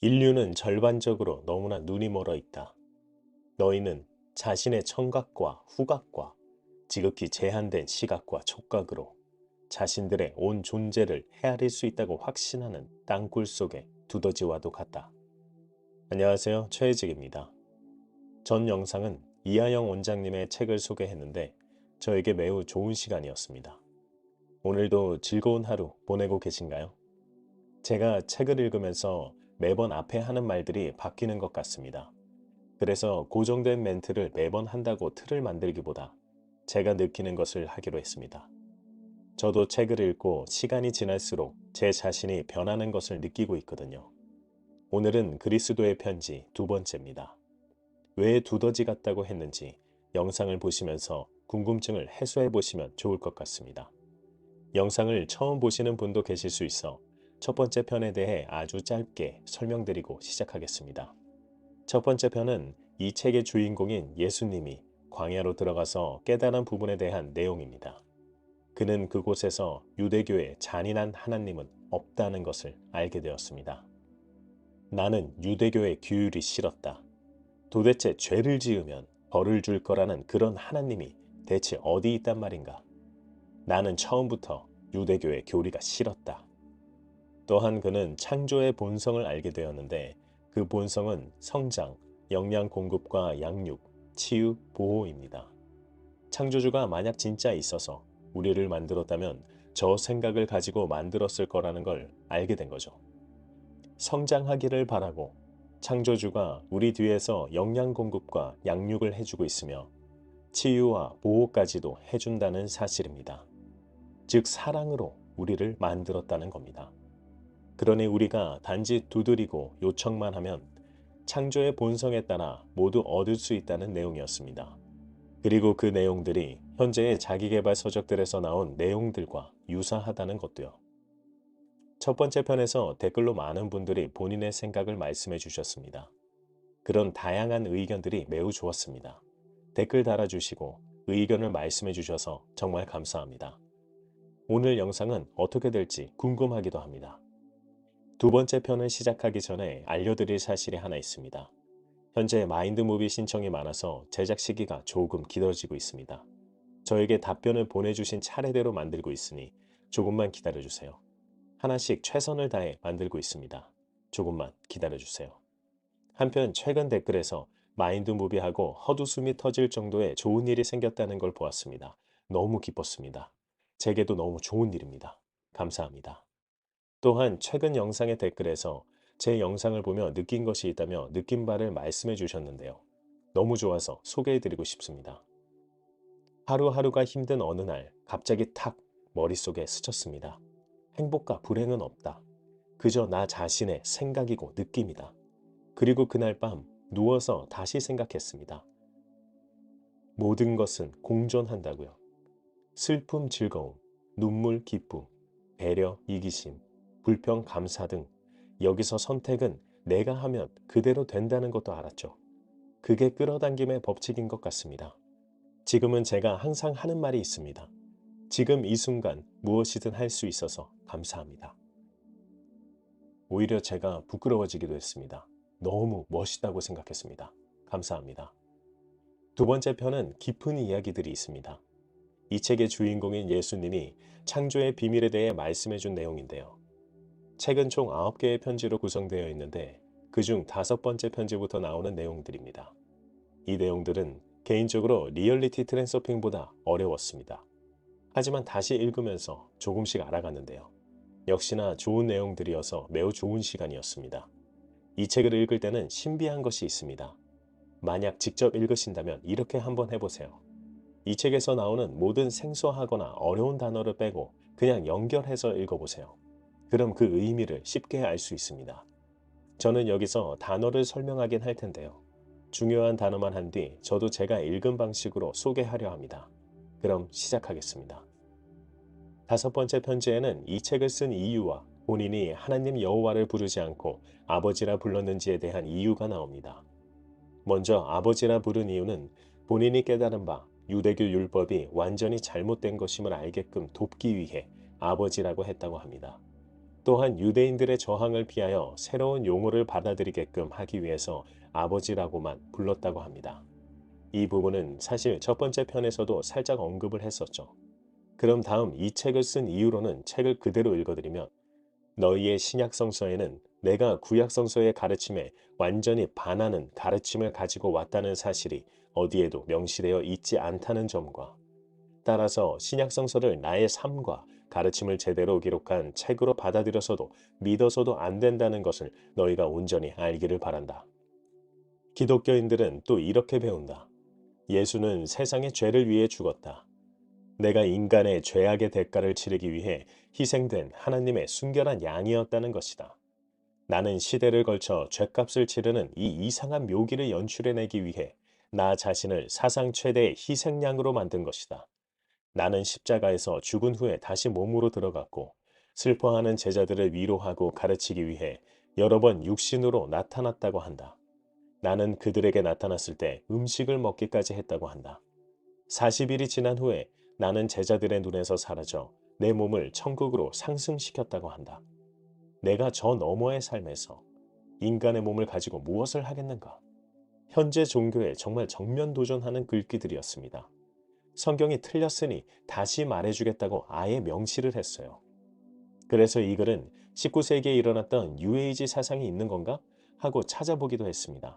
인류는 절반적으로 너무나 눈이 멀어 있다. 너희는 자신의 청각과 후각과 지극히 제한된 시각과 촉각으로 자신들의 온 존재를 헤아릴 수 있다고 확신하는 땅굴 속의 두더지와도 같다. 안녕하세요. 최혜직입니다. 전 영상은 이하영 원장님의 책을 소개했는데 저에게 매우 좋은 시간이었습니다. 오늘도 즐거운 하루 보내고 계신가요? 제가 책을 읽으면서 매번 앞에 하는 말들이 바뀌는 것 같습니다. 그래서 고정된 멘트를 매번 한다고 틀을 만들기보다 제가 느끼는 것을 하기로 했습니다. 저도 책을 읽고 시간이 지날수록 제 자신이 변하는 것을 느끼고 있거든요. 오늘은 그리스도의 편지 두 번째입니다. 왜 두더지 같다고 했는지 영상을 보시면서 궁금증을 해소해 보시면 좋을 것 같습니다. 영상을 처음 보시는 분도 계실 수 있어 첫 번째 편에 대해 아주 짧게 설명드리고 시작하겠습니다. 첫 번째 편은 이 책의 주인공인 예수님이 광야로 들어가서 깨달은 부분에 대한 내용입니다. 그는 그곳에서 유대교의 잔인한 하나님은 없다는 것을 알게 되었습니다. 나는 유대교의 규율이 싫었다. 도대체 죄를 지으면 벌을 줄 거라는 그런 하나님이 대체 어디 있단 말인가? 나는 처음부터 유대교의 교리가 싫었다. 또한 그는 창조의 본성을 알게 되었는데 그 본성은 성장, 영양 공급과 양육, 치유, 보호입니다. 창조주가 만약 진짜 있어서 우리를 만들었다면 저 생각을 가지고 만들었을 거라는 걸 알게 된 거죠. 성장하기를 바라고 창조주가 우리 뒤에서 영양 공급과 양육을 해주고 있으며 치유와 보호까지도 해준다는 사실입니다. 즉 사랑으로 우리를 만들었다는 겁니다. 그러니 우리가 단지 두드리고 요청만 하면 창조의 본성에 따라 모두 얻을 수 있다는 내용이었습니다. 그리고 그 내용들이 현재의 자기계발 서적들에서 나온 내용들과 유사하다는 것도요. 첫 번째 편에서 댓글로 많은 분들이 본인의 생각을 말씀해 주셨습니다. 그런 다양한 의견들이 매우 좋았습니다. 댓글 달아주시고 의견을 말씀해 주셔서 정말 감사합니다. 오늘 영상은 어떻게 될지 궁금하기도 합니다. 두 번째 편을 시작하기 전에 알려드릴 사실이 하나 있습니다. 현재 마인드무비 신청이 많아서 제작 시기가 조금 길어지고 있습니다. 저에게 답변을 보내주신 차례대로 만들고 있으니 조금만 기다려주세요. 하나씩 최선을 다해 만들고 있습니다. 조금만 기다려주세요. 한편 최근 댓글에서 마인드무비하고 헛웃음이 터질 정도의 좋은 일이 생겼다는 걸 보았습니다. 너무 기뻤습니다. 제게도 너무 좋은 일입니다. 감사합니다. 또한 최근 영상의 댓글에서 제 영상을 보며 느낀 것이 있다며 느낀 바를 말씀해 주셨는데요. 너무 좋아서 소개해드리고 싶습니다. 하루하루가 힘든 어느 날 갑자기 탁 머릿속에 스쳤습니다. 행복과 불행은 없다. 그저 나 자신의 생각이고 느낌이다. 그리고 그날 밤 누워서 다시 생각했습니다. 모든 것은 공존한다고요. 슬픔, 즐거움, 눈물, 기쁨, 배려, 이기심, 불평, 감사 등 여기서 선택은 내가 하면 그대로 된다는 것도 알았죠. 그게 끌어당김의 법칙인 것 같습니다. 지금은 제가 항상 하는 말이 있습니다. 지금 이 순간 무엇이든 할 수 있어서 감사합니다. 오히려 제가 부끄러워지기도 했습니다. 너무 멋있다고 생각했습니다. 감사합니다. 두 번째 편은 깊은 이야기들이 있습니다. 이 책의 주인공인 예수님이 창조의 비밀에 대해 말씀해 준 내용인데요. 책은 총 9개의 편지로 구성되어 있는데 그중 5번째 편지부터 나오는 내용들입니다. 이 내용들은 개인적으로 리얼리티 트랜서핑보다 어려웠습니다. 하지만 다시 읽으면서 조금씩 알아갔는데요. 역시나 좋은 내용들이어서 매우 좋은 시간이었습니다. 이 책을 읽을 때는 신비한 것이 있습니다. 만약 직접 읽으신다면 이렇게 한번 해보세요. 이 책에서 나오는 모든 생소하거나 어려운 단어를 빼고 그냥 연결해서 읽어보세요. 그럼 그 의미를 쉽게 알 수 있습니다. 저는 여기서 단어를 설명하긴 할 텐데요. 중요한 단어만 한 뒤 저도 제가 읽은 방식으로 소개하려 합니다. 그럼 시작하겠습니다. 5번째 편지에는 이 책을 쓴 이유와 본인이 하나님 여호와를 부르지 않고 아버지라 불렀는지에 대한 이유가 나옵니다. 먼저 아버지라 부른 이유는 본인이 깨달은 바 유대교 율법이 완전히 잘못된 것임을 알게끔 돕기 위해 아버지라고 했다고 합니다. 또한 유대인들의 저항을 피하여 새로운 용어를 받아들이게끔 하기 위해서 아버지라고만 불렀다고 합니다. 이 부분은 사실 첫 번째 편에서도 살짝 언급을 했었죠. 그럼 다음 이 책을 쓴 이유로는 책을 그대로 읽어드리면 너희의 신약성서에는 내가 구약성서의 가르침에 완전히 반하는 가르침을 가지고 왔다는 사실이 어디에도 명시되어 있지 않다는 점과 따라서 신약성서를 나의 삶과 가르침을 제대로 기록한 책으로 받아들여서도 믿어서도 안 된다는 것을 너희가 온전히 알기를 바란다. 기독교인들은 또 이렇게 배운다. 예수는 세상의 죄를 위해 죽었다. 내가 인간의 죄악의 대가를 치르기 위해 희생된 하나님의 순결한 양이었다는 것이다. 나는 시대를 걸쳐 죗값을 치르는 이 이상한 묘기를 연출해내기 위해 나 자신을 사상 최대의 희생양으로 만든 것이다. 나는 십자가에서 죽은 후에 다시 몸으로 들어갔고 슬퍼하는 제자들을 위로하고 가르치기 위해 여러 번 육신으로 나타났다고 한다. 나는 그들에게 나타났을 때 음식을 먹기까지 했다고 한다. 40일이 지난 후에 나는 제자들의 눈에서 사라져 내 몸을 천국으로 상승시켰다고 한다. 내가 저 너머의 삶에서 인간의 몸을 가지고 무엇을 하겠는가? 현재 종교에 정말 정면 도전하는 글귀들이었습니다. 성경이 틀렸으니 다시 말해주겠다고 아예 명시를 했어요. 그래서 이 글은 19세기에 일어났던 뉴에이지 사상이 있는 건가? 하고 찾아보기도 했습니다.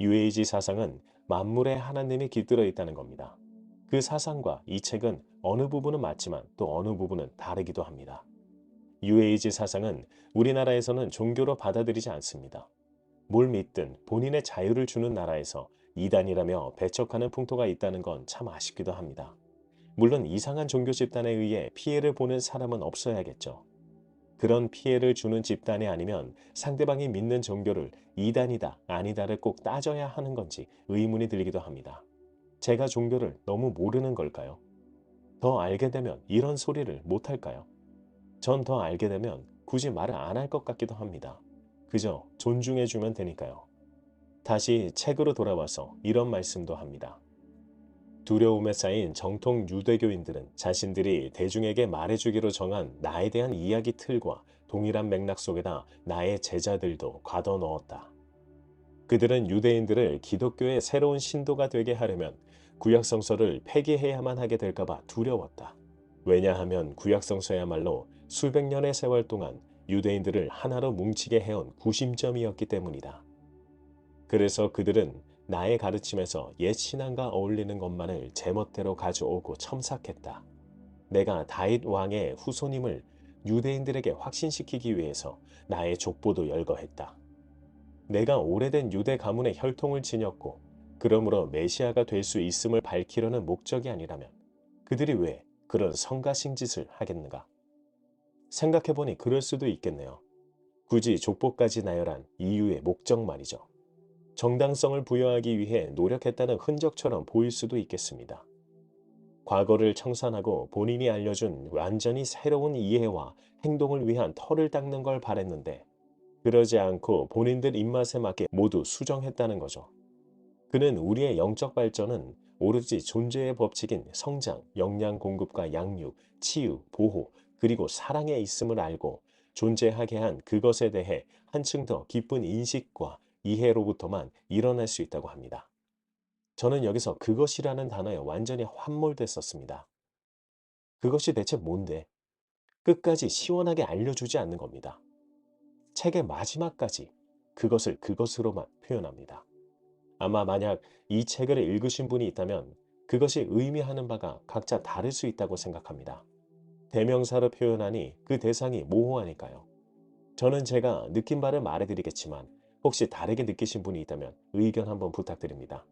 뉴에이지 사상은 만물에 하나님이 깃들어 있다는 겁니다. 그 사상과 이 책은 어느 부분은 맞지만 또 어느 부분은 다르기도 합니다. 뉴에이지 사상은 우리나라에서는 종교로 받아들이지 않습니다. 뭘 믿든 본인의 자유를 주는 나라에서 이단이라며 배척하는 풍토가 있다는 건 참 아쉽기도 합니다. 물론 이상한 종교 집단에 의해 피해를 보는 사람은 없어야겠죠. 그런 피해를 주는 집단이 아니면 상대방이 믿는 종교를 이단이다, 아니다를 꼭 따져야 하는 건지 의문이 들기도 합니다. 제가 종교를 너무 모르는 걸까요? 더 알게 되면 이런 소리를 못 할까요? 전 더 알게 되면 굳이 말을 안 할 것 같기도 합니다. 그저 존중해주면 되니까요. 다시 책으로 돌아와서 이런 말씀도 합니다. 두려움에 쌓인 정통 유대교인들은 자신들이 대중에게 말해주기로 정한 나에 대한 이야기 틀과 동일한 맥락 속에다 나의 제자들도 가둬 넣었다. 그들은 유대인들을 기독교의 새로운 신도가 되게 하려면 구약성서를 폐기해야만 하게 될까봐 두려웠다. 왜냐하면 구약성서야말로 수백 년의 세월 동안 유대인들을 하나로 뭉치게 해온 구심점이었기 때문이다. 그래서 그들은 나의 가르침에서 옛 신앙과 어울리는 것만을 제멋대로 가져오고 첨삭했다. 내가 다윗 왕의 후손임을 유대인들에게 확신시키기 위해서 나의 족보도 열거했다. 내가 오래된 유대 가문의 혈통을 지녔고 그러므로 메시아가 될 수 있음을 밝히려는 목적이 아니라면 그들이 왜 그런 성가신 짓을 하겠는가? 생각해보니 그럴 수도 있겠네요. 굳이 족보까지 나열한 이유의 목적 말이죠. 정당성을 부여하기 위해 노력했다는 흔적처럼 보일 수도 있겠습니다. 과거를 청산하고 본인이 알려준 완전히 새로운 이해와 행동을 위한 털을 닦는 걸 바랬는데 그러지 않고 본인들 입맛에 맞게 모두 수정했다는 거죠. 그는 우리의 영적 발전은 오로지 존재의 법칙인 성장, 영양 공급과 양육, 치유, 보호, 그리고 사랑에 있음을 알고 존재하게 한 그것에 대해 한층 더 깊은 인식과 이해로부터만 일어날 수 있다고 합니다. 저는 여기서 그것이라는 단어에 완전히 환몰됐었습니다. 그것이 대체 뭔데? 끝까지 시원하게 알려주지 않는 겁니다. 책의 마지막까지 그것을 그것으로만 표현합니다. 아마 만약 이 책을 읽으신 분이 있다면 그것이 의미하는 바가 각자 다를 수 있다고 생각합니다. 대명사로 표현하니 그 대상이 모호하니까요. 저는 제가 느낀 바를 말해드리겠지만 혹시 다르게 느끼신 분이 있다면 의견 한번 부탁드립니다.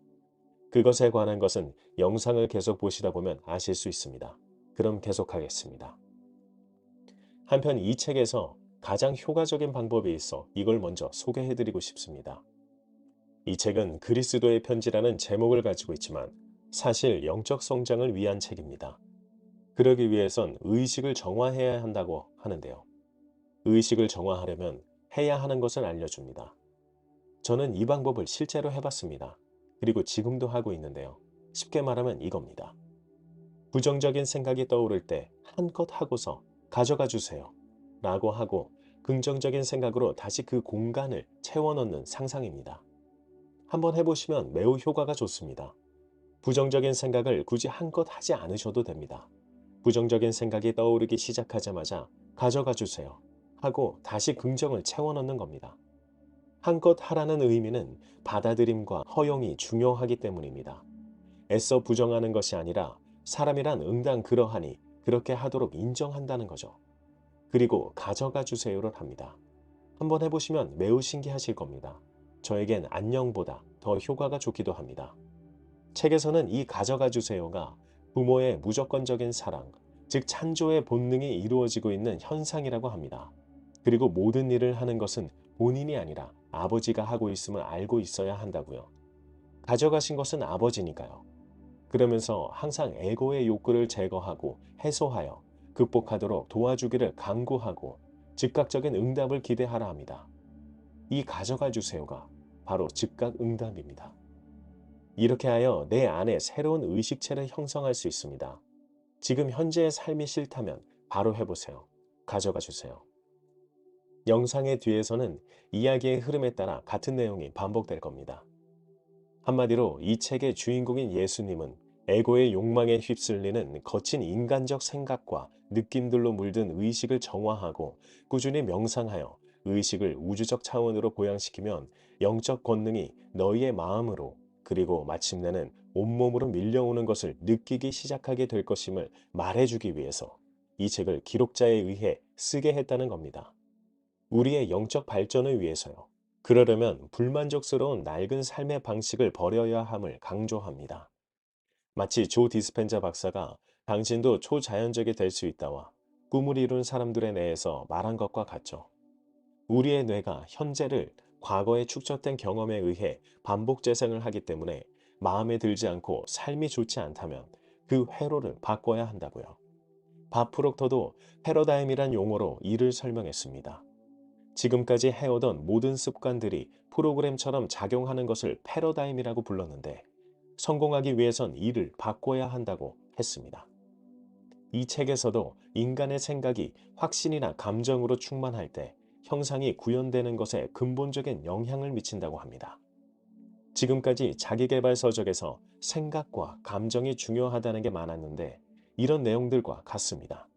그것에 관한 것은 영상을 계속 보시다 보면 아실 수 있습니다. 그럼 계속하겠습니다. 한편 이 책에서 가장 효과적인 방법에 있어 이걸 먼저 소개해드리고 싶습니다. 이 책은 그리스도의 편지라는 제목을 가지고 있지만 사실 영적 성장을 위한 책입니다. 그러기 위해선 의식을 정화해야 한다고 하는데요. 의식을 정화하려면 해야 하는 것을 알려줍니다. 저는 이 방법을 실제로 해봤습니다. 그리고 지금도 하고 있는데요. 쉽게 말하면 이겁니다. 부정적인 생각이 떠오를 때 한껏 하고서 가져가 주세요. 라고 하고 긍정적인 생각으로 다시 그 공간을 채워 넣는 상상입니다. 한번 해보시면 매우 효과가 좋습니다. 부정적인 생각을 굳이 한껏 하지 않으셔도 됩니다. 부정적인 생각이 떠오르기 시작하자마자 가져가 주세요 하고 다시 긍정을 채워 넣는 겁니다. 한껏 하라는 의미는 받아들임과 허용이 중요하기 때문입니다. 애써 부정하는 것이 아니라 사람이란 응당 그러하니 그렇게 하도록 인정한다는 거죠. 그리고 가져가 주세요를 합니다. 한번 해보시면 매우 신기하실 겁니다. 저에겐 안녕보다 더 효과가 좋기도 합니다. 책에서는 이 가져가 주세요가 부모의 무조건적인 사랑, 즉 찬조의 본능이 이루어지고 있는 현상이라고 합니다. 그리고 모든 일을 하는 것은 본인이 아니라 아버지가 하고 있음을 알고 있어야 한다고요. 가져가신 것은 아버지니까요. 그러면서 항상 에고의 욕구를 제거하고 해소하여 극복하도록 도와주기를 강구하고 즉각적인 응답을 기대하라 합니다. 이 가져가 주세요가 바로 즉각 응답입니다. 이렇게 하여 내 안에 새로운 의식체를 형성할 수 있습니다. 지금 현재의 삶이 싫다면 바로 해보세요. 가져가 주세요. 영상의 뒤에서는 이야기의 흐름에 따라 같은 내용이 반복될 겁니다. 한마디로 이 책의 주인공인 예수님은 에고의 욕망에 휩쓸리는 거친 인간적 생각과 느낌들로 물든 의식을 정화하고 꾸준히 명상하여 의식을 우주적 차원으로 보양시키면 영적 권능이 너희의 마음으로 그리고 마침내는 온몸으로 밀려오는 것을 느끼기 시작하게 될 것임을 말해주기 위해서 이 책을 기록자에 의해 쓰게 했다는 겁니다. 우리의 영적 발전을 위해서요. 그러려면 불만족스러운 낡은 삶의 방식을 버려야 함을 강조합니다. 마치 조 디스펜자 박사가 당신도 초자연적이 될 수 있다와 꿈을 이룬 사람들의 뇌에서 말한 것과 같죠. 우리의 뇌가 현재를 과거에 축적된 경험에 의해 반복 재생을 하기 때문에 마음에 들지 않고 삶이 좋지 않다면 그 회로를 바꿔야 한다고요. 밥 프록터도 패러다임이란 용어로 이를 설명했습니다. 지금까지 해오던 모든 습관들이 프로그램처럼 작용하는 것을 패러다임이라고 불렀는데 성공하기 위해선 이를 바꿔야 한다고 했습니다. 이 책에서도 인간의 생각이 확신이나 감정으로 충만할 때 형상이 구현되는 것에 근본적인 영향을 미친다고 합니다. 지금까지 자기계발 서적에서 생각과 감정이 중요하다는 게 많았는데 이런 내용들과 같습니다.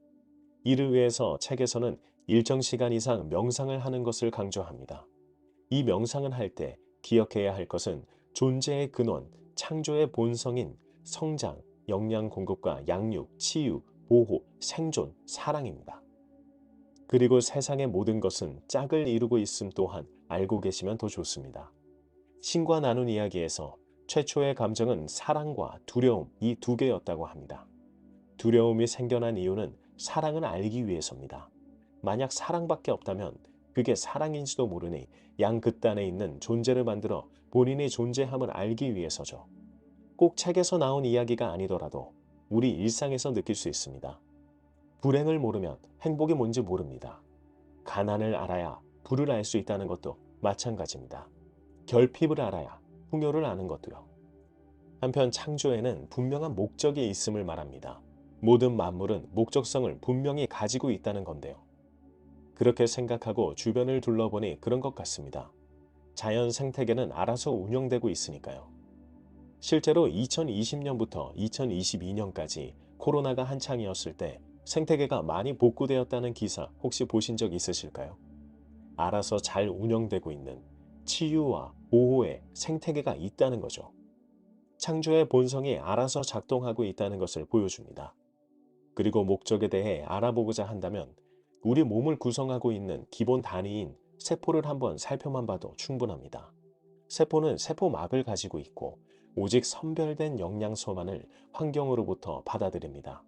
이를 위해서 책에서는 일정 시간 이상 명상을 하는 것을 강조합니다. 이 명상을 할 때 기억해야 할 것은 존재의 근원, 창조의 본성인 성장, 영양 공급과 양육, 치유, 보호, 생존, 사랑입니다. 그리고 세상의 모든 것은 짝을 이루고 있음 또한 알고 계시면 더 좋습니다. 신과 나눈 이야기에서 최초의 감정은 사랑과 두려움 이 두 개였다고 합니다. 두려움이 생겨난 이유는 사랑을 알기 위해서입니다. 만약 사랑밖에 없다면 그게 사랑인지도 모르니 양 극단에 있는 존재를 만들어 본인의 존재함을 알기 위해서죠. 꼭 책에서 나온 이야기가 아니더라도 우리 일상에서 느낄 수 있습니다. 불행을 모르면 행복이 뭔지 모릅니다. 가난을 알아야 부를 알 수 있다는 것도 마찬가지입니다. 결핍을 알아야 풍요를 아는 것도요. 한편 창조에는 분명한 목적이 있음을 말합니다. 모든 만물은 목적성을 분명히 가지고 있다는 건데요. 그렇게 생각하고 주변을 둘러보니 그런 것 같습니다. 자연 생태계는 알아서 운영되고 있으니까요. 실제로 2020년부터 2022년까지 코로나가 한창이었을 때 생태계가 많이 복구되었다는 기사 혹시 보신 적 있으실까요? 알아서 잘 운영되고 있는 치유와 보호의 생태계가 있다는 거죠. 창조의 본성이 알아서 작동하고 있다는 것을 보여줍니다. 그리고 목적에 대해 알아보고자 한다면 우리 몸을 구성하고 있는 기본 단위인 세포를 한번 살펴만 봐도 충분합니다. 세포는 세포막을 가지고 있고 오직 선별된 영양소만을 환경으로부터 받아들입니다.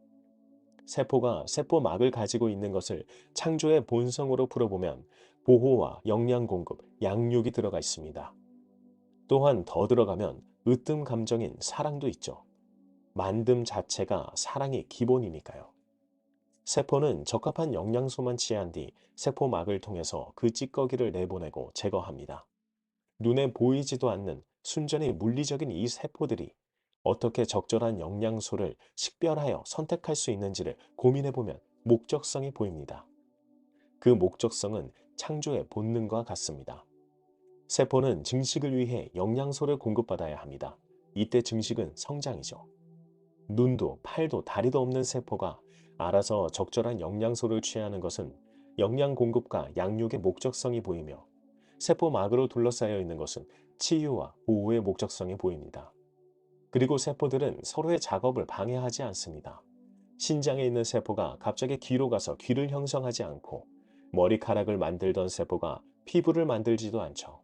세포가 세포막을 가지고 있는 것을 창조의 본성으로 풀어보면 보호와 영양 공급, 양육이 들어가 있습니다. 또한 더 들어가면 으뜸 감정인 사랑도 있죠. 만듦 자체가 사랑이 기본이니까요. 세포는 적합한 영양소만 취한 뒤 세포막을 통해서 그 찌꺼기를 내보내고 제거합니다. 눈에 보이지도 않는 순전히 물리적인 이 세포들이 어떻게 적절한 영양소를 식별하여 선택할 수 있는지를 고민해보면 목적성이 보입니다. 그 목적성은 창조의 본능과 같습니다. 세포는 증식을 위해 영양소를 공급받아야 합니다. 이때 증식은 성장이죠. 눈도 팔도 다리도 없는 세포가 알아서 적절한 영양소를 취하는 것은 영양 공급과 양육의 목적성이 보이며, 세포막으로 둘러싸여 있는 것은 치유와 보호의 목적성이 보입니다. 그리고 세포들은 서로의 작업을 방해하지 않습니다. 신장에 있는 세포가 갑자기 귀로 가서 귀를 형성하지 않고, 머리카락을 만들던 세포가 피부를 만들지도 않죠.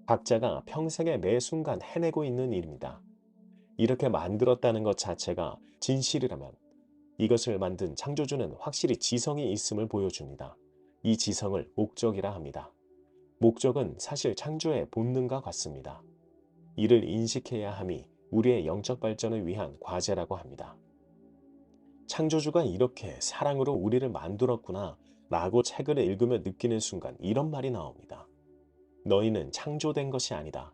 각자가 평생의 매 순간 해내고 있는 일입니다. 이렇게 만들었다는 것 자체가 진실이라면 이것을 만든 창조주는 확실히 지성이 있음을 보여줍니다. 이 지성을 목적이라 합니다. 목적은 사실 창조의 본능과 같습니다. 이를 인식해야 함이 우리의 영적 발전을 위한 과제라고 합니다. 창조주가 이렇게 사랑으로 우리를 만들었구나 라고 책을 읽으며 느끼는 순간 이런 말이 나옵니다. 너희는 창조된 것이 아니다.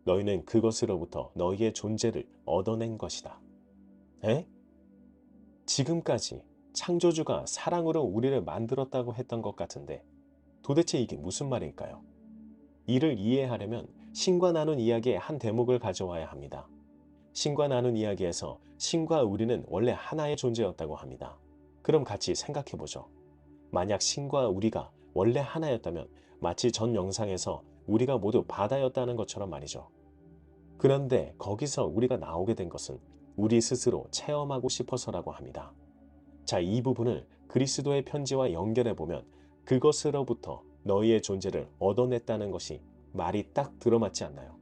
너희는 그것으로부터 너희의 존재를 얻어낸 것이다. 에? 지금까지 창조주가 사랑으로 우리를 만들었다고 했던 것 같은데 도대체 이게 무슨 말일까요? 이를 이해하려면 신과 나눈 이야기의 한 대목을 가져와야 합니다. 신과 나눈 이야기에서 신과 우리는 원래 하나의 존재였다고 합니다. 그럼 같이 생각해보죠. 만약 신과 우리가 원래 하나였다면 마치 전 영상에서 우리가 모두 바다였다는 것처럼 말이죠. 그런데 거기서 우리가 나오게 된 것은 우리 스스로 체험하고 싶어서라고 합니다. 자, 이 부분을 그리스도의 편지와 연결해보면 그것으로부터 너희의 존재를 얻어냈다는 것이 말이 딱 들어맞지 않나요?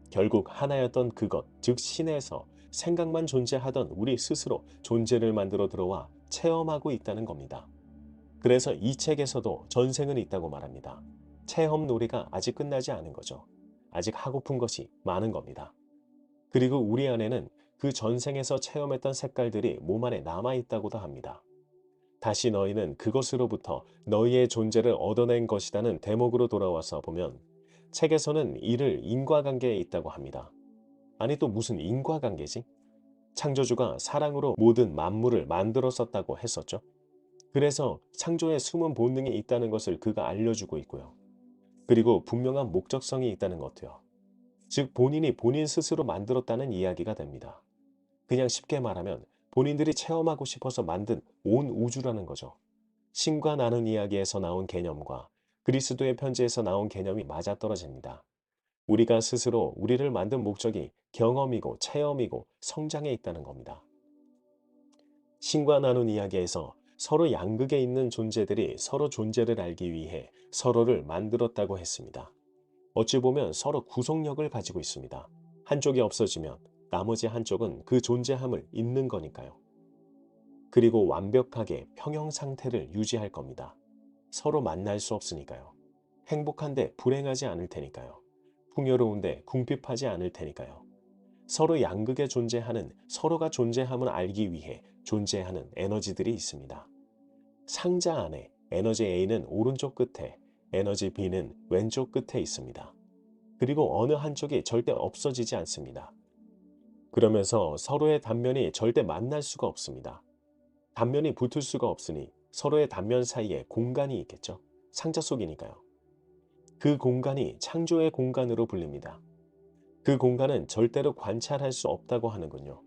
결국 하나였던 그것, 즉 신에서 생각만 존재하던 우리 스스로 존재를 만들어 들어와 체험하고 있다는 겁니다. 그래서 이 책에서도 전생은 있다고 말합니다. 체험 놀이가 아직 끝나지 않은 거죠. 아직 하고픈 것이 많은 겁니다. 그리고 우리 안에는 그 전생에서 체험했던 색깔들이 몸 안에 남아있다고도 합니다. 다시 너희는 그것으로부터 너희의 존재를 얻어낸 것이라는 대목으로 돌아와서 보면 책에서는 이를 인과관계에 있다고 합니다. 아니 또 무슨 인과관계지? 창조주가 사랑으로 모든 만물을 만들었었다고 했었죠. 그래서 창조에 숨은 본능이 있다는 것을 그가 알려주고 있고요. 그리고 분명한 목적성이 있다는 것도요. 즉 본인이 본인 스스로 만들었다는 이야기가 됩니다. 그냥 쉽게 말하면 본인들이 체험하고 싶어서 만든 온 우주라는 거죠. 신과 나눈 이야기에서 나온 개념과 그리스도의 편지에서 나온 개념이 맞아떨어집니다. 우리가 스스로 우리를 만든 목적이 경험이고 체험이고 성장에 있다는 겁니다. 신과 나눈 이야기에서 서로 양극에 있는 존재들이 서로 존재를 알기 위해 서로를 만들었다고 했습니다. 어찌 보면 서로 구속력을 가지고 있습니다. 한쪽이 없어지면 나머지 한쪽은 그 존재함을 잇는 거니까요. 그리고 완벽하게 평형 상태를 유지할 겁니다. 서로 만날 수 없으니까요. 행복한데 불행하지 않을 테니까요. 풍요로운데 궁핍하지 않을 테니까요. 서로 양극에 존재하는 서로가 존재함을 알기 위해 존재하는 에너지들이 있습니다. 상자 안에 에너지 A는 오른쪽 끝에, 에너지 B는 왼쪽 끝에 있습니다. 그리고 어느 한쪽이 절대 없어지지 않습니다. 그러면서 서로의 단면이 절대 만날 수가 없습니다. 단면이 붙을 수가 없으니 서로의 단면 사이에 공간이 있겠죠. 상자 속이니까요. 그 공간이 창조의 공간으로 불립니다. 그 공간은 절대로 관찰할 수 없다고 하는군요.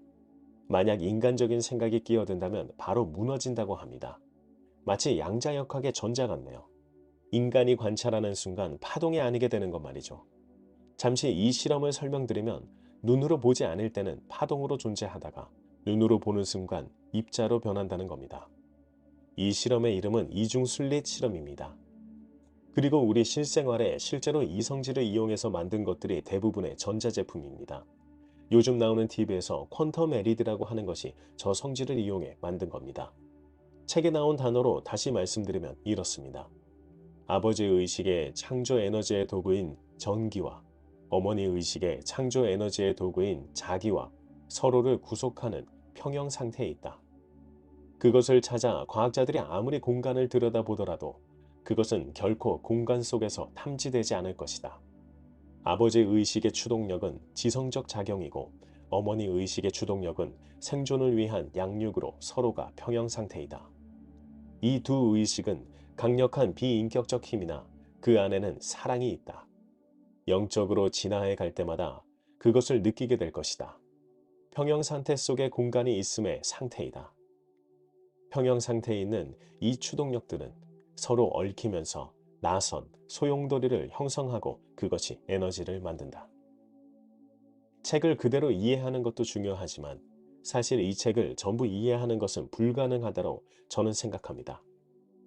만약 인간적인 생각이 끼어든다면 바로 무너진다고 합니다. 마치 양자역학의 전자 같네요. 인간이 관찰하는 순간 파동이 아니게 되는 것 말이죠. 잠시 이 실험을 설명드리면 눈으로 보지 않을 때는 파동으로 존재하다가 눈으로 보는 순간 입자로 변한다는 겁니다. 이 실험의 이름은 이중순릿 실험입니다. 그리고 우리 실생활에 실제로 이성질을 이용해서 만든 것들이 대부분의 전자제품입니다. 요즘 나오는 TV에서 퀀텀 에리드라고 하는 것이 저 성질을 이용해 만든 겁니다. 책에 나온 단어로 다시 말씀드리면 이렇습니다. 아버지 의식의 창조 에너지의 도구인 전기와 어머니 의식의 창조 에너지의 도구인 자기와 서로를 구속하는 평형 상태에 있다. 그것을 찾아 과학자들이 아무리 공간을 들여다보더라도 그것은 결코 공간 속에서 탐지되지 않을 것이다. 아버지 의식의 추동력은 지성적 작용이고 어머니 의식의 추동력은 생존을 위한 양육으로 서로가 평형 상태이다. 이 두 의식은 강력한 비인격적 힘이나 그 안에는 사랑이 있다. 영적으로 진화해 갈 때마다 그것을 느끼게 될 것이다. 평형 상태 속에 공간이 있음의 상태이다. 평형 상태에 있는 이 추동력들은 서로 얽히면서 나선, 소용돌이를 형성하고 그것이 에너지를 만든다. 책을 그대로 이해하는 것도 중요하지만 사실 이 책을 전부 이해하는 것은 불가능하다고 저는 생각합니다.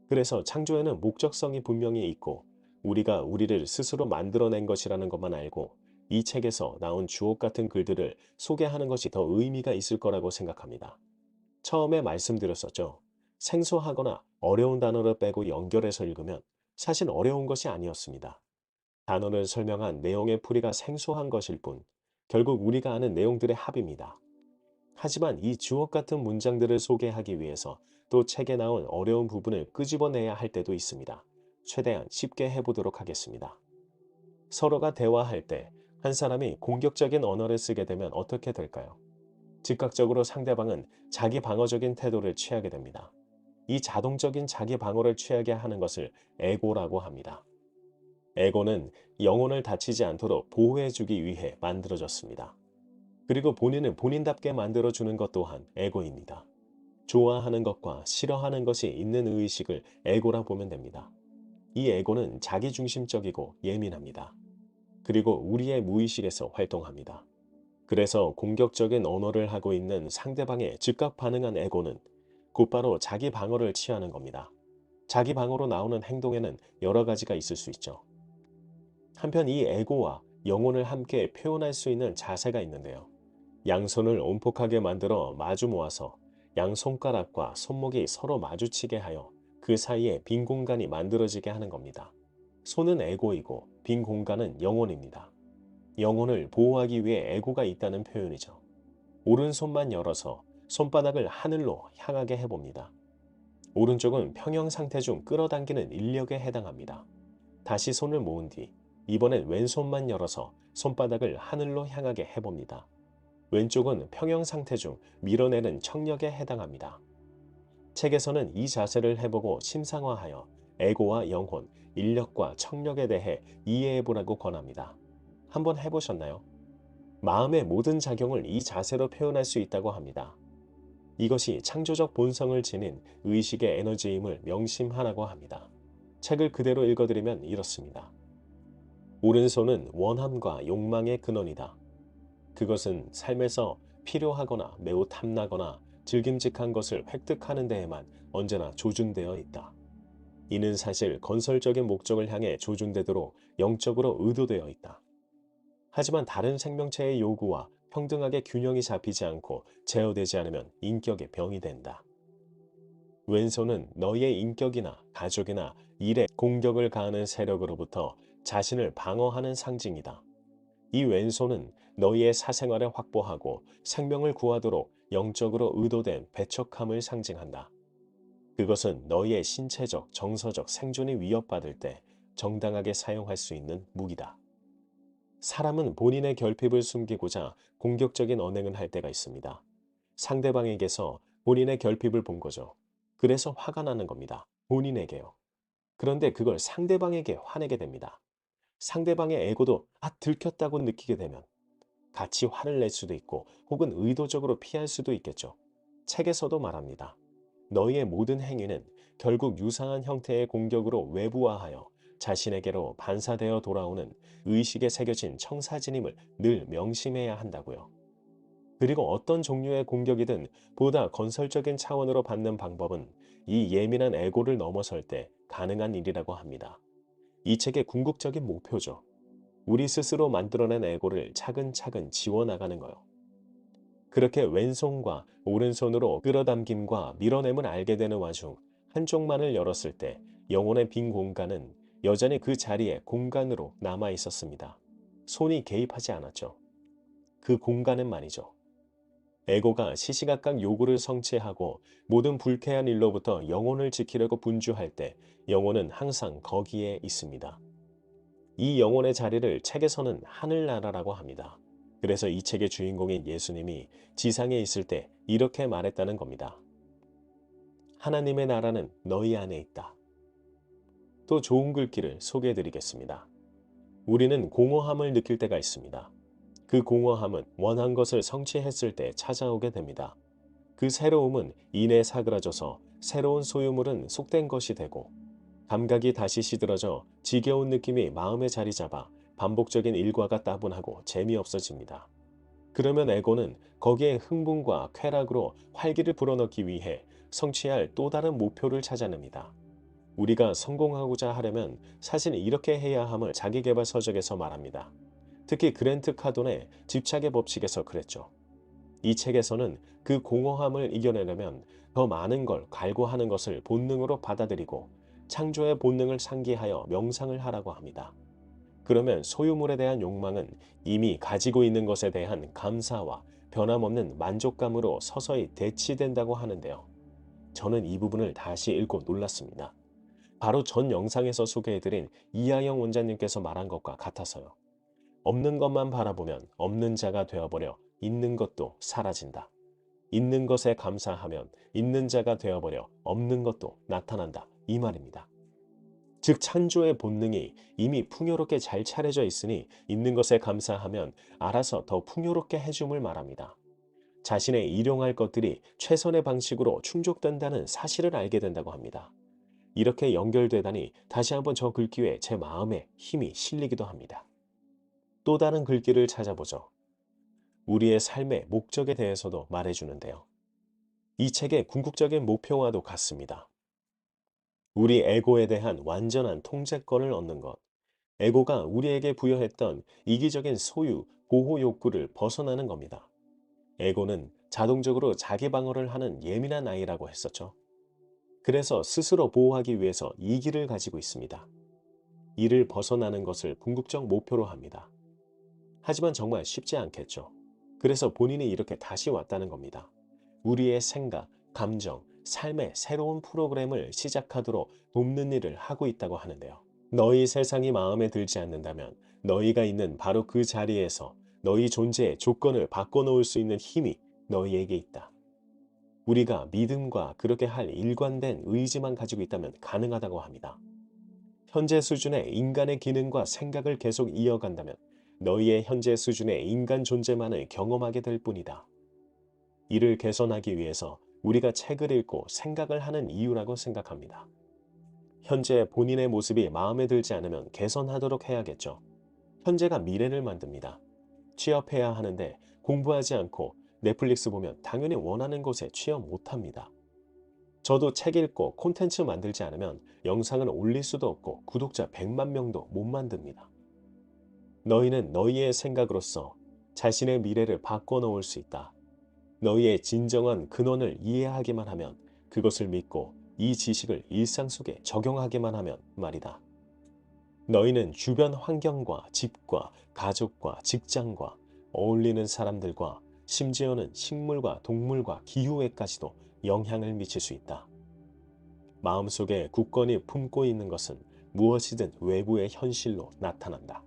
그래서 창조에는 목적성이 분명히 있고 우리가 우리를 스스로 만들어낸 것이라는 것만 알고 이 책에서 나온 주옥 같은 글들을 소개하는 것이 더 의미가 있을 거라고 생각합니다. 처음에 말씀드렸었죠. 생소하거나 어려운 단어를 빼고 연결해서 읽으면 사실 어려운 것이 아니었습니다. 단어를 설명한 내용의 풀이가 생소한 것일 뿐 결국 우리가 아는 내용들의 합입니다. 하지만 이 주옥 같은 문장들을 소개하기 위해서 또 책에 나온 어려운 부분을 끄집어내야 할 때도 있습니다. 최대한 쉽게 해보도록 하겠습니다. 서로가 대화할 때 한 사람이 공격적인 언어를 쓰게 되면 어떻게 될까요? 즉각적으로 상대방은 자기 방어적인 태도를 취하게 됩니다. 이 자동적인 자기 방어를 취하게 하는 것을 에고라고 합니다. 에고는 영혼을 다치지 않도록 보호해주기 위해 만들어졌습니다. 그리고 본인을 본인답게 만들어주는 것 또한 에고입니다. 좋아하는 것과 싫어하는 것이 있는 의식을 에고라 보면 됩니다. 이 에고는 자기중심적이고 예민합니다. 그리고 우리의 무의식에서 활동합니다. 그래서 공격적인 언어를 하고 있는 상대방의 즉각 반응한 에고는 곧바로 자기 방어를 취하는 겁니다. 자기 방어로 나오는 행동에는 여러 가지가 있을 수 있죠. 한편 이 에고와 영혼을 함께 표현할 수 있는 자세가 있는데요. 양손을 온폭하게 만들어 마주 모아서 양손가락과 손목이 서로 마주치게 하여 그 사이에 빈 공간이 만들어지게 하는 겁니다. 손은 에고이고 빈 공간은 영혼입니다. 영혼을 보호하기 위해 에고가 있다는 표현이죠. 오른손만 열어서 손바닥을 하늘로 향하게 해봅니다. 오른쪽은 평형 상태 중 끌어당기는 인력에 해당합니다. 다시 손을 모은 뒤 이번엔 왼손만 열어서 손바닥을 하늘로 향하게 해봅니다. 왼쪽은 평형 상태 중 밀어내는 청력에 해당합니다. 책에서는 이 자세를 해보고 심상화하여 에고와 영혼, 인력과 청력에 대해 이해해보라고 권합니다. 한번 해보셨나요? 마음의 모든 작용을 이 자세로 표현할 수 있다고 합니다. 이것이 창조적 본성을 지닌 의식의 에너지임을 명심하라고 합니다. 책을 그대로 읽어드리면 이렇습니다. 오른손은 원함과 욕망의 근원이다. 그것은 삶에서 필요하거나 매우 탐나거나 즐김직한 것을 획득하는 데에만 언제나 조준되어 있다. 이는 사실 건설적인 목적을 향해 조준되도록 영적으로 의도되어 있다. 하지만 다른 생명체의 요구와 평등하게 균형이 잡히지 않고 제어되지 않으면 인격의 병이 된다. 왼손은 너희의 인격이나 가족이나 일에 공격을 가하는 세력으로부터 자신을 방어하는 상징이다. 이 왼손은 너희의 사생활을 확보하고 생명을 구하도록 영적으로 의도된 배척함을 상징한다. 그것은 너희의 신체적, 정서적 생존이 위협받을 때 정당하게 사용할 수 있는 무기다. 사람은 본인의 결핍을 숨기고자 공격적인 언행을 할 때가 있습니다. 상대방에게서 본인의 결핍을 본 거죠. 그래서 화가 나는 겁니다. 본인에게요. 그런데 그걸 상대방에게 화내게 됩니다. 상대방의 에고도 들켰다고 느끼게 되면 같이 화를 낼 수도 있고 혹은 의도적으로 피할 수도 있겠죠. 책에서도 말합니다. 너희의 모든 행위는 결국 유사한 형태의 공격으로 외부화하여 자신에게로 반사되어 돌아오는 의식에 새겨진 청사진임을 늘 명심해야 한다고요. 그리고 어떤 종류의 공격이든 보다 건설적인 차원으로 받는 방법은 이 예민한 에고를 넘어설 때 가능한 일이라고 합니다. 이 책의 궁극적인 목표죠. 우리 스스로 만들어낸 에고를 차근차근 지워나가는 거요. 그렇게 왼손과 오른손으로 끌어당김과 밀어냄을 알게 되는 와중 한쪽만을 열었을 때 영혼의 빈 공간은 여전히 그 자리에 공간으로 남아 있었습니다. 손이 개입하지 않았죠. 그 공간은 말이죠. 에고가 시시각각 요구를 성취하고 모든 불쾌한 일로부터 영혼을 지키려고 분주할 때 영혼은 항상 거기에 있습니다. 이 영혼의 자리를 책에서는 하늘나라라고 합니다. 그래서 이 책의 주인공인 예수님이 지상에 있을 때 이렇게 말했다는 겁니다. 하나님의 나라는 너희 안에 있다. 또 좋은 글귀를 소개해 드리겠습니다. 우리는 공허함을 느낄 때가 있습니다. 그 공허함은 원한 것을 성취했을 때 찾아오게 됩니다. 그 새로움은 이내 사그라져서 새로운 소유물은 속된 것이 되고, 감각이 다시 시들어져 지겨운 느낌이 마음에 자리 잡아 반복적인 일과가 따분하고 재미없어집니다. 그러면 에고는 거기에 흥분과 쾌락으로 활기를 불어넣기 위해 성취할 또 다른 목표를 찾아냅니다. 우리가 성공하고자 하려면 사실 이렇게 해야 함을 자기계발 서적에서 말합니다. 특히 그랜트 카돈의 집착의 법칙에서 그랬죠. 이 책에서는 그 공허함을 이겨내려면 더 많은 걸 갈구하는 것을 본능으로 받아들이고 창조의 본능을 상기하여 명상을 하라고 합니다. 그러면 소유물에 대한 욕망은 이미 가지고 있는 것에 대한 감사와 변함없는 만족감으로 서서히 대치된다고 하는데요. 저는 이 부분을 다시 읽고 놀랐습니다. 바로 전 영상에서 소개해드린 이하영 원장님께서 말한 것과 같아서요. 없는 것만 바라보면 없는 자가 되어버려 있는 것도 사라진다. 있는 것에 감사하면 있는 자가 되어버려 없는 것도 나타난다. 이 말입니다. 즉 창조의 본능이 이미 풍요롭게 잘 차려져 있으니 있는 것에 감사하면 알아서 더 풍요롭게 해줌을 말합니다. 자신의 일용할 것들이 최선의 방식으로 충족된다는 사실을 알게 된다고 합니다. 이렇게 연결되다니 다시 한번 저 글귀에 제 마음에 힘이 실리기도 합니다. 또 다른 글귀를 찾아보죠. 우리의 삶의 목적에 대해서도 말해주는데요. 이 책의 궁극적인 목표와도 같습니다. 우리 에고에 대한 완전한 통제권을 얻는 것. 에고가 우리에게 부여했던 이기적인 소유, 보호 욕구를 벗어나는 겁니다. 에고는 자동적으로 자기 방어를 하는 예민한 아이라고 했었죠. 그래서 스스로 보호하기 위해서 이기를 가지고 있습니다. 이를 벗어나는 것을 궁극적 목표로 합니다. 하지만 정말 쉽지 않겠죠. 그래서 본인이 이렇게 다시 왔다는 겁니다. 우리의 생각, 감정, 삶의 새로운 프로그램을 시작하도록 돕는 일을 하고 있다고 하는데요. 너희 세상이 마음에 들지 않는다면 너희가 있는 바로 그 자리에서 너희 존재의 조건을 바꿔놓을 수 있는 힘이 너희에게 있다. 우리가 믿음과 그렇게 할 일관된 의지만 가지고 있다면 가능하다고 합니다. 현재 수준의 인간의 기능과 생각을 계속 이어간다면 너희의 현재 수준의 인간 존재만을 경험하게 될 뿐이다. 이를 개선하기 위해서 우리가 책을 읽고 생각을 하는 이유라고 생각합니다. 현재 본인의 모습이 마음에 들지 않으면 개선하도록 해야겠죠. 현재가 미래를 만듭니다. 취업해야 하는데 공부하지 않고 넷플릭스 보면 당연히 원하는 곳에 취업 못합니다. 저도 책 읽고 콘텐츠 만들지 않으면 영상을 올릴 수도 없고 구독자 100만 명도 못 만듭니다. 너희는 너희의 생각으로서 자신의 미래를 바꿔놓을 수 있다. 너희의 진정한 근원을 이해하기만 하면, 그것을 믿고 이 지식을 일상 속에 적용하기만 하면 말이다. 너희는 주변 환경과 집과 가족과 직장과 어울리는 사람들과 심지어는 식물과 동물과 기후에까지도 영향을 미칠 수 있다. 마음속에 굳건히 품고 있는 것은 무엇이든 외부의 현실로 나타난다.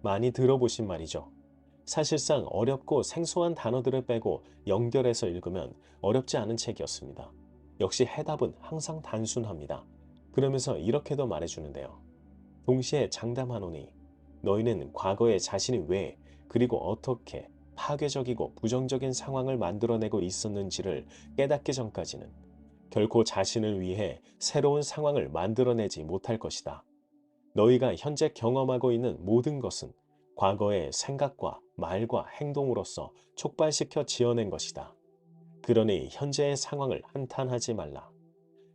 많이 들어보신 말이죠. 사실상 어렵고 생소한 단어들을 빼고 연결해서 읽으면 어렵지 않은 책이었습니다. 역시 해답은 항상 단순합니다. 그러면서 이렇게도 말해주는데요. 동시에 장담하노니 너희는 과거에 자신이 왜 그리고 어떻게 파괴적이고 부정적인 상황을 만들어내고 있었는지를 깨닫기 전까지는 결코 자신을 위해 새로운 상황을 만들어내지 못할 것이다. 너희가 현재 경험하고 있는 모든 것은 과거의 생각과 말과 행동으로서 촉발시켜 지어낸 것이다. 그러니 현재의 상황을 한탄하지 말라.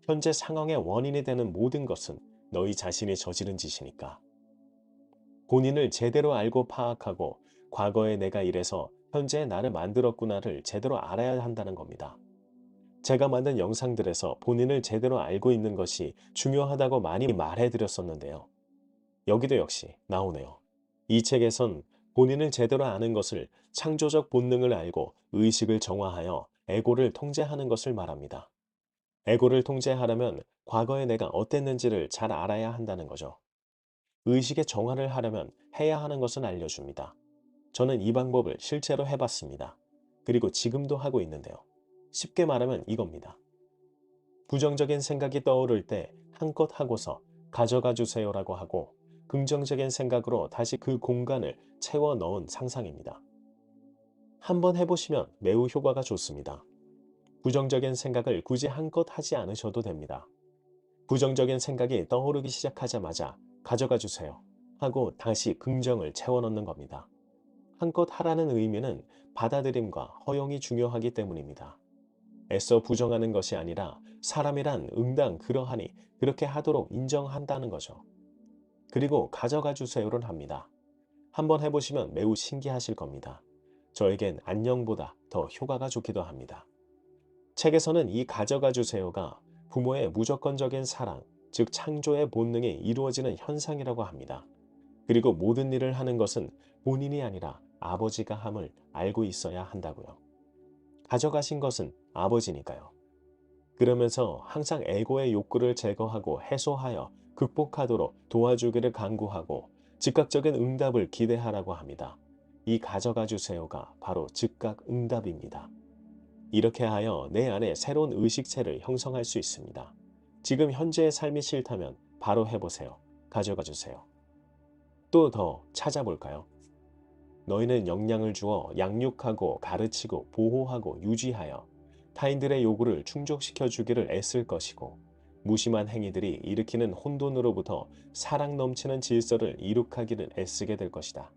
현재 상황의 원인이 되는 모든 것은 너희 자신이 저지른 짓이니까. 본인을 제대로 알고 파악하고 과거의 내가 이래서 현재의 나를 만들었구나를 제대로 알아야 한다는 겁니다. 제가 만든 영상들에서 본인을 제대로 알고 있는 것이 중요하다고 많이 말해드렸었는데요. 여기도 역시 나오네요. 이 책에선 본인을 제대로 아는 것을 창조적 본능을 알고 의식을 정화하여 에고를 통제하는 것을 말합니다. 에고를 통제하려면 과거의 내가 어땠는지를 잘 알아야 한다는 거죠. 의식의 정화를 하려면 해야 하는 것을 알려줍니다. 저는 이 방법을 실제로 해봤습니다. 그리고 지금도 하고 있는데요. 쉽게 말하면 이겁니다. 부정적인 생각이 떠오를 때 한껏 하고서 가져가 주세요라고 하고 긍정적인 생각으로 다시 그 공간을 채워 넣은 상상입니다. 한번 해보시면 매우 효과가 좋습니다. 부정적인 생각을 굳이 한껏 하지 않으셔도 됩니다. 부정적인 생각이 떠오르기 시작하자마자 가져가 주세요 하고 다시 긍정을 채워 넣는 겁니다. 한껏 하라는 의미는 받아들임과 허용이 중요하기 때문입니다. 애써 부정하는 것이 아니라 사람이란 응당 그러하니 그렇게 하도록 인정한다는 거죠. 그리고 가져가 주세요를 합니다. 한번 해보시면 매우 신기하실 겁니다. 저에겐 안녕보다 더 효과가 좋기도 합니다. 책에서는 이 가져가 주세요가 부모의 무조건적인 사랑, 즉 창조의 본능이 이루어지는 현상이라고 합니다. 그리고 모든 일을 하는 것은 본인이 아니라 아버지가 함을 알고 있어야 한다고요. 가져가신 것은 아버지니까요. 그러면서 항상 에고의 욕구를 제거하고 해소하여 극복하도록 도와주기를 간구하고 즉각적인 응답을 기대하라고 합니다. 이 가져가 주세요가 바로 즉각 응답입니다. 이렇게 하여 내 안에 새로운 의식체를 형성할 수 있습니다. 지금 현재의 삶이 싫다면 바로 해보세요. 가져가 주세요. 또 더 찾아볼까요? 너희는 영양을 주어 양육하고 가르치고 보호하고 유지하여 타인들의 요구를 충족시켜 주기를 애쓸 것이고 무심한 행위들이 일으키는 혼돈으로부터 사랑 넘치는 질서를 이룩하기를 애쓰게 될 것이다.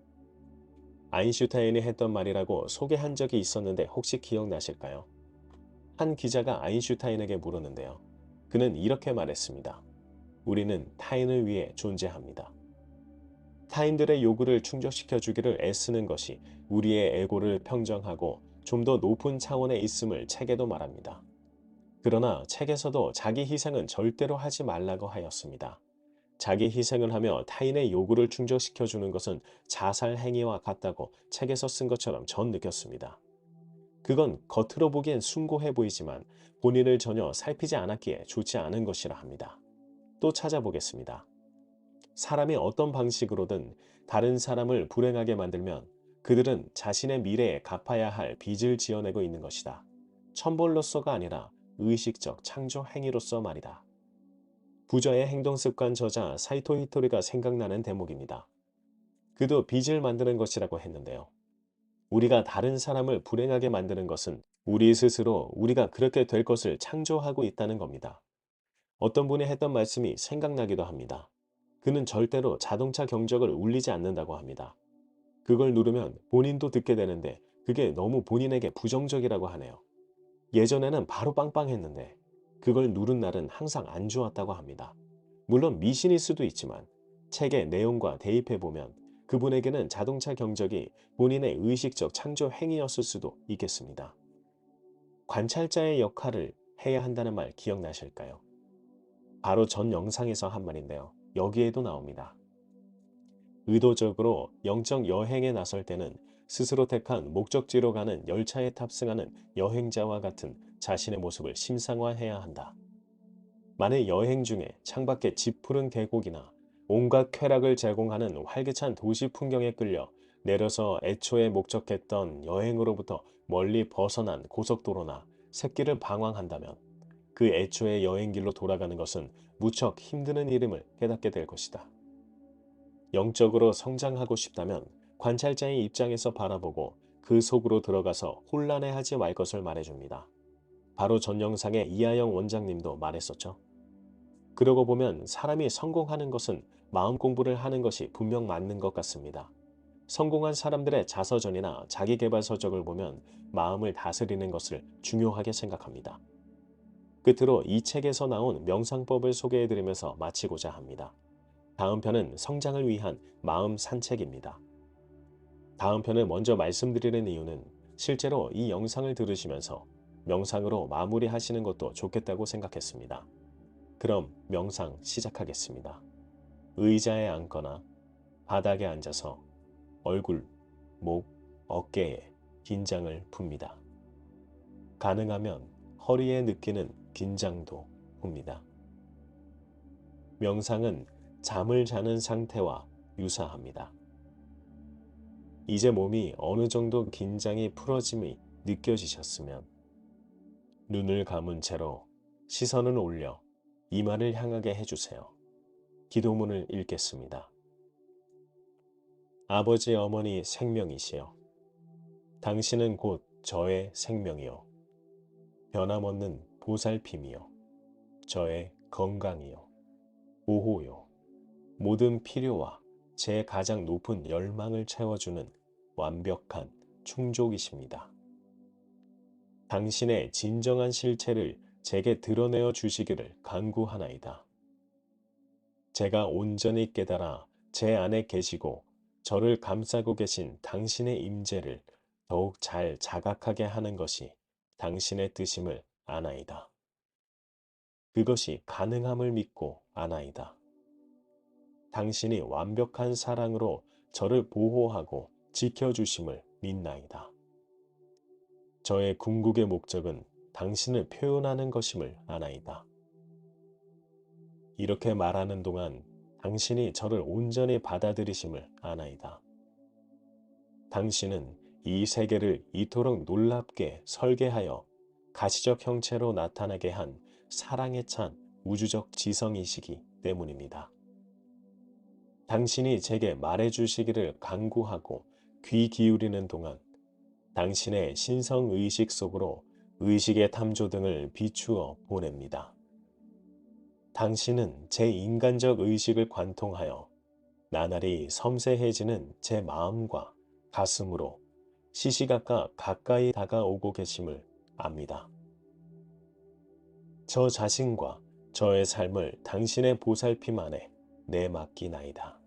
아인슈타인이 했던 말이라고 소개한 적이 있었는데 혹시 기억나실까요? 한 기자가 아인슈타인에게 물었는데요. 그는 이렇게 말했습니다. 우리는 타인을 위해 존재합니다. 타인들의 요구를 충족시켜 주기를 애쓰는 것이 우리의 에고를 평정하고 좀 더 높은 차원에 있음을 책에도 말합니다. 그러나 책에서도 자기 희생은 절대로 하지 말라고 하였습니다. 자기 희생을 하며 타인의 요구를 충족시켜 주는 것은 자살 행위와 같다고 책에서 쓴 것처럼 전 느꼈습니다. 그건 겉으로 보기엔 숭고해 보이지만 본인을 전혀 살피지 않았기에 좋지 않은 것이라 합니다. 또 찾아보겠습니다. 사람이 어떤 방식으로든 다른 사람을 불행하게 만들면 그들은 자신의 미래에 갚아야 할 빚을 지어내고 있는 것이다. 천벌로서가 아니라 의식적 창조 행위로서 말이다. 부저의 행동습관 저자 사이토 히토리가 생각나는 대목입니다. 그도 빚을 만드는 것이라고 했는데요. 우리가 다른 사람을 불행하게 만드는 것은 우리 스스로 우리가 그렇게 될 것을 창조하고 있다는 겁니다. 어떤 분이 했던 말씀이 생각나기도 합니다. 그는 절대로 자동차 경적을 울리지 않는다고 합니다. 그걸 누르면 본인도 듣게 되는데 그게 너무 본인에게 부정적이라고 하네요. 예전에는 바로 빵빵했는데 그걸 누른 날은 항상 안 좋았다고 합니다. 물론 미신일 수도 있지만 책의 내용과 대입해보면 그분에게는 자동차 경적이 본인의 의식적 창조 행위였을 수도 있겠습니다. 관찰자의 역할을 해야 한다는 말 기억나실까요? 바로 전 영상에서 한 말인데요. 여기에도 나옵니다. 의도적으로 영적 여행에 나설 때는 스스로 택한 목적지로 가는 열차에 탑승하는 여행자와 같은 자신의 모습을 심상화해야 한다. 만일 여행 중에 창밖에 짙푸른 계곡이나 온갖 쾌락을 제공하는 활기찬 도시 풍경에 끌려 내려서 애초에 목적했던 여행으로부터 멀리 벗어난 고속도로나 샛길을 방황한다면 그 애초의 여행길로 돌아가는 것은 무척 힘드는 일임을 깨닫게 될 것이다. 영적으로 성장하고 싶다면 관찰자의 입장에서 바라보고 그 속으로 들어가서 혼란해하지 말 것을 말해줍니다. 바로 전 영상의 이하영 원장님도 말했었죠. 그러고 보면 사람이 성공하는 것은 마음 공부를 하는 것이 분명 맞는 것 같습니다. 성공한 사람들의 자서전이나 자기계발서적을 보면 마음을 다스리는 것을 중요하게 생각합니다. 끝으로 이 책에서 나온 명상법을 소개해드리면서 마치고자 합니다. 다음 편은 성장을 위한 마음 산책입니다. 다음 편을 먼저 말씀드리는 이유는 실제로 이 영상을 들으시면서 명상으로 마무리하시는 것도 좋겠다고 생각했습니다. 그럼 명상 시작하겠습니다. 의자에 앉거나 바닥에 앉아서 얼굴, 목, 어깨에 긴장을 풉니다. 가능하면 허리에 느끼는 긴장도 풉니다. 명상은 잠을 자는 상태와 유사합니다. 이제 몸이 어느 정도 긴장이 풀어짐이 느껴지셨으면 눈을 감은 채로 시선을 올려 이마를 향하게 해주세요. 기도문을 읽겠습니다. 아버지 어머니 생명이시여, 당신은 곧 저의 생명이요, 변함없는 보살핌이요, 저의 건강이요, 보호요, 모든 필요와 제 가장 높은 열망을 채워주는 완벽한 충족이십니다. 당신의 진정한 실체를 제게 드러내어 주시기를 간구하나이다. 제가 온전히 깨달아 제 안에 계시고 저를 감싸고 계신 당신의 임재를 더욱 잘 자각하게 하는 것이 당신의 뜻임을 아나이다. 그것이 가능함을 믿고 아나이다. 당신이 완벽한 사랑으로 저를 보호하고 지켜주심을 믿나이다. 저의 궁극의 목적은 당신을 표현하는 것임을 아나이다. 이렇게 말하는 동안 당신이 저를 온전히 받아들이심을 아나이다. 당신은 이 세계를 이토록 놀랍게 설계하여 가시적 형체로 나타나게 한 사랑에 찬 우주적 지성이시기 때문입니다. 당신이 제게 말해주시기를 간구하고 귀 기울이는 동안 당신의 신성의식 속으로 의식의 탐조 등을 비추어 보냅니다. 당신은 제 인간적 의식을 관통하여 나날이 섬세해지는 제 마음과 가슴으로 시시각각 가까이 다가오고 계심을 압니다. 저 자신과 저의 삶을 당신의 보살핌 안에 내맡기나이다.